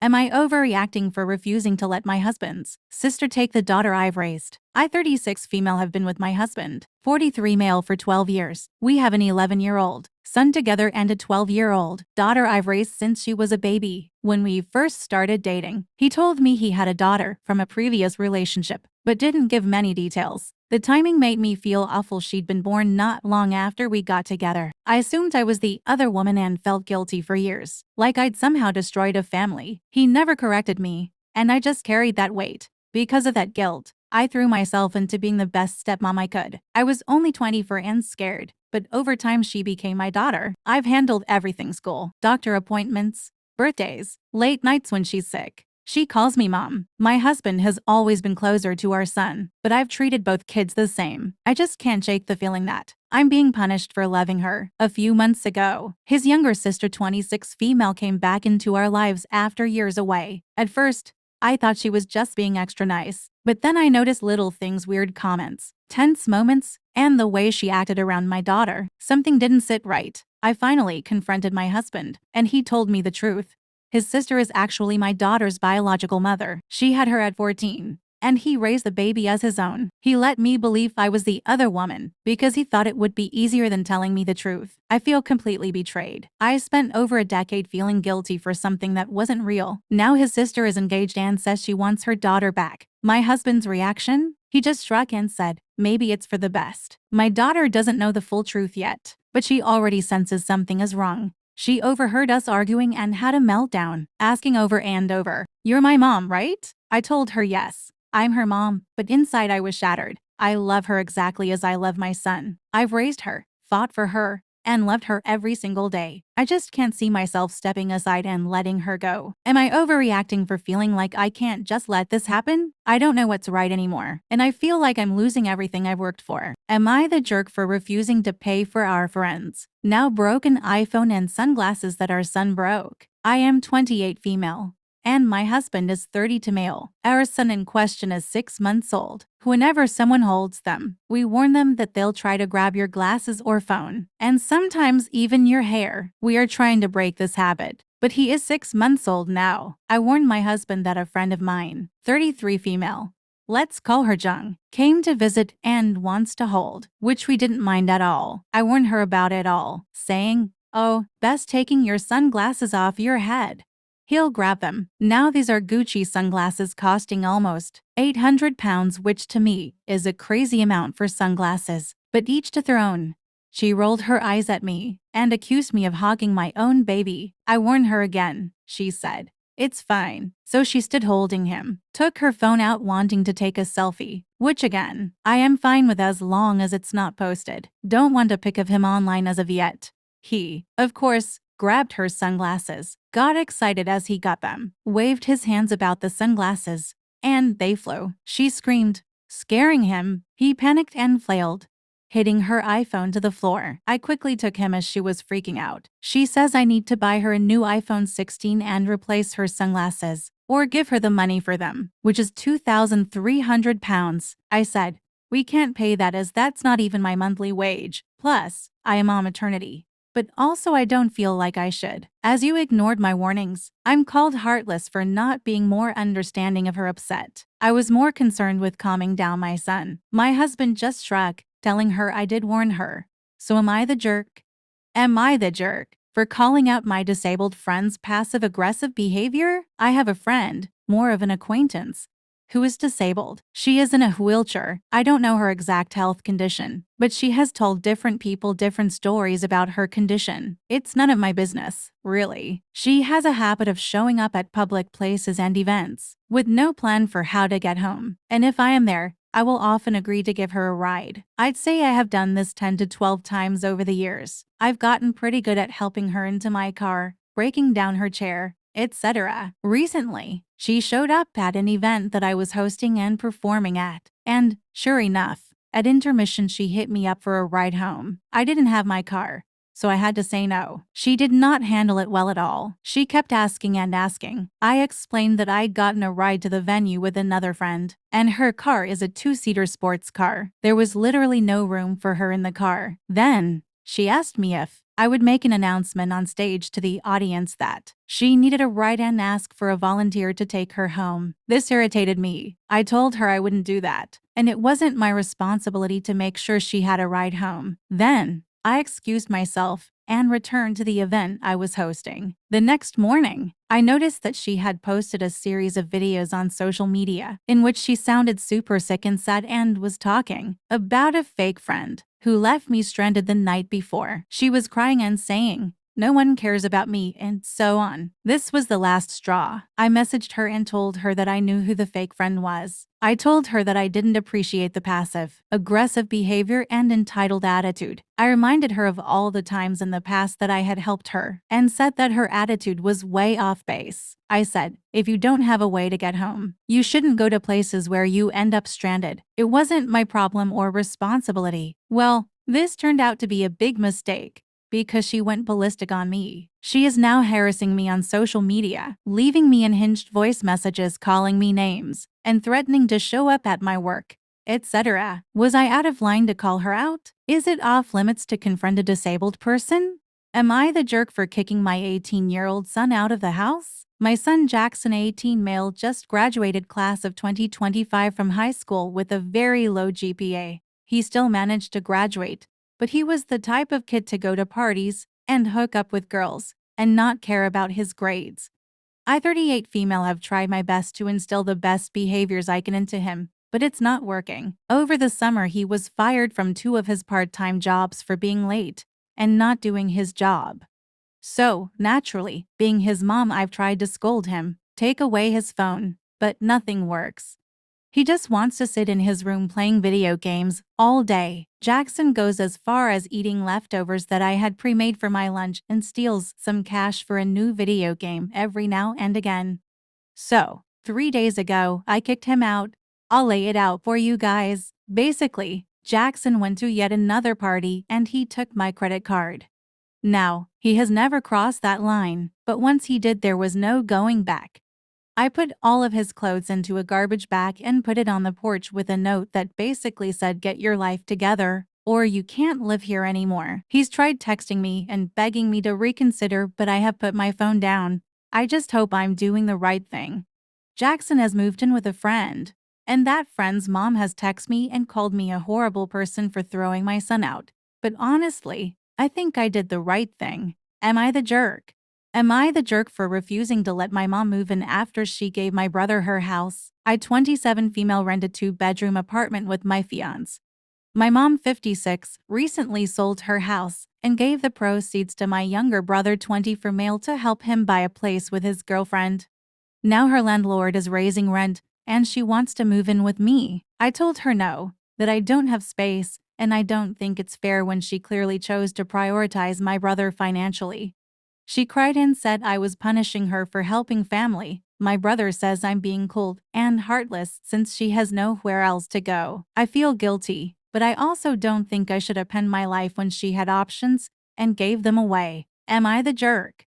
Am I overreacting for refusing to let my husband's sister take the daughter I've raised? I, 36 female, have been with my husband, 43 male, for 12 years. We have an 11-year-old son together and a 12-year-old daughter I've raised since she was a baby. When we first started dating, he told me he had a daughter from a previous relationship, but didn't give many details. The timing made me feel awful. She'd been born not long after we got together. I assumed I was the other woman and felt guilty for years, like I'd somehow destroyed a family. He never corrected me, and I just carried that weight. Because of that guilt, I threw myself into being the best stepmom I could. I was only 24 and scared, but over time she became my daughter. I've handled everything: school, doctor appointments, birthdays, late nights when she's sick. She calls me mom. My husband has always been closer to our son, but I've treated both kids the same. I just can't shake the feeling that I'm being punished for loving her. A few months ago, his younger sister, 26 female, came back into our lives after years away. At first, I thought she was just being extra nice, but then I noticed little things: weird comments, tense moments, and the way she acted around my daughter. Something didn't sit right. I finally confronted my husband, and he told me the truth. His sister is actually my daughter's biological mother. She had her at 14, and he raised the baby as his own. He let me believe I was the other woman because he thought it would be easier than telling me the truth. I feel completely betrayed. I spent over a decade feeling guilty for something that wasn't real. Now his sister is engaged and says she wants her daughter back. My husband's reaction? He just shrugged and said, maybe it's for the best. My daughter doesn't know the full truth yet, but she already senses something is wrong. She overheard us arguing and had a meltdown, asking over and over, "You're my mom, right?" I told her yes, I'm her mom, but inside I was shattered. I love her exactly as I love my son. I've raised her, fought for her, and loved her every single day. I just can't see myself stepping aside and letting her go. Am I overreacting for feeling like I can't just let this happen? I don't know what's right anymore, and I feel like I'm losing everything I've worked for. Am I the jerk for refusing to pay for our friends' now broken iPhone and sunglasses that our son broke? I am 28 female, and my husband is 32 male. Our son in question is 6 months old. Whenever someone holds them, we warn them that they'll try to grab your glasses or phone, and sometimes even your hair. We are trying to break this habit, but he is 6 months old now. I warned my husband that a friend of mine, 33 female, let's call her Jung, came to visit and wants to hold, which we didn't mind at all. I warned her about it all, saying, "Oh, best taking your sunglasses off your head. He'll grab them." Now these are Gucci sunglasses costing almost £800, which to me is a crazy amount for sunglasses, but each to their own. She rolled her eyes at me and accused me of hogging my own baby. I warned her again. She said, "It's fine." So she stood holding him, took her phone out wanting to take a selfie, which again, I am fine with as long as it's not posted. Don't want a pic of him online as of yet. He, of course, grabbed her sunglasses, got excited as he got them, waved his hands about the sunglasses, and they flew. She screamed, scaring him. He panicked and flailed, hitting her iPhone to the floor. I quickly took him as she was freaking out. She says I need to buy her a new iPhone 16 and replace her sunglasses, or give her the money for them, which is £2,300. I said, we can't pay that as that's not even my monthly wage. Plus, I am on maternity. But also I don't feel like I should. As you ignored my warnings, I'm called heartless for not being more understanding of her upset. I was more concerned with calming down my son. My husband just shrugged, telling her I did warn her. So am I the jerk? Am I the jerk for calling out my disabled friend's passive-aggressive behavior? I have a friend, more of an acquaintance, who is disabled. She is in a wheelchair. I don't know her exact health condition, but she has told different people different stories about her condition. It's none of my business, really. She has a habit of showing up at public places and events with no plan for how to get home. And if I am there, I will often agree to give her a ride. I'd say I have done this 10 to 12 times over the years. I've gotten pretty good at helping her into my car, breaking down her chair, etc. Recently, she showed up at an event that I was hosting and performing at, and, sure enough, at intermission she hit me up for a ride home. I didn't have my car, so I had to say no. She did not handle it well at all. She kept asking and asking. I explained that I'd gotten a ride to the venue with another friend, and her car is a 2-seater sports car. There was literally no room for her in the car. Then, she asked me if I would make an announcement on stage to the audience that she needed a ride and ask for a volunteer to take her home. This irritated me. I told her I wouldn't do that, and it wasn't my responsibility to make sure she had a ride home. Then, I excused myself and returned to the event I was hosting. The next morning, I noticed that she had posted a series of videos on social media in which she sounded super sick and sad and was talking about a fake friend who left me stranded the night before. She was crying and saying, "No one cares about me," and so on. This was the last straw. I messaged her and told her that I knew who the fake friend was. I told her that I didn't appreciate the passive, aggressive behavior and entitled attitude. I reminded her of all the times in the past that I had helped her and said that her attitude was way off base. I said, "If you don't have a way to get home, you shouldn't go to places where you end up stranded. It wasn't my problem or responsibility." Well, this turned out to be a big mistake, because she went ballistic on me. She is now harassing me on social media, leaving me unhinged voice messages calling me names, and threatening to show up at my work, etc. Was I out of line to call her out? Is it off limits to confront a disabled person? Am I the jerk for kicking my 18-year-old son out of the house? My son Jackson, 18 male, just graduated class of 2025 from high school with a very low GPA. He still managed to graduate, but he was the type of kid to go to parties and hook up with girls and not care about his grades. I, 38 female, have tried my best to instill the best behaviors I can into him, but it's not working. Over the summer, he was fired from 2 of his part-time jobs for being late and not doing his job. So, naturally, being his mom, I've tried to scold him, take away his phone, but nothing works. He just wants to sit in his room playing video games all day. Jackson goes as far as eating leftovers that I had pre-made for my lunch and steals some cash for a new video game every now and again. So, 3 days ago, I kicked him out. I'll lay it out for you guys. Basically, Jackson went to yet another party and he took my credit card. Now, he has never crossed that line, but once he did, there was no going back. I put all of his clothes into a garbage bag and put it on the porch with a note that basically said, "Get your life together, or you can't live here anymore." He's tried texting me and begging me to reconsider, but I have put my phone down. I just hope I'm doing the right thing. Jackson has moved in with a friend, and that friend's mom has texted me and called me a horrible person for throwing my son out. But honestly, I think I did the right thing. Am I the jerk? Am I the jerk for refusing to let my mom move in after she gave my brother her house? I, 27 female, rent a 2-bedroom apartment with my fiance. My mom, 56, recently sold her house and gave the proceeds to my younger brother, 24 male, to help him buy a place with his girlfriend. Now her landlord is raising rent and she wants to move in with me. I told her no, that I don't have space, and I don't think it's fair when she clearly chose to prioritize my brother financially. She cried and said I was punishing her for helping family. My brother says I'm being cold and heartless since she has nowhere else to go. I feel guilty, but I also don't think I should have penned my life when she had options and gave them away. Am I the jerk?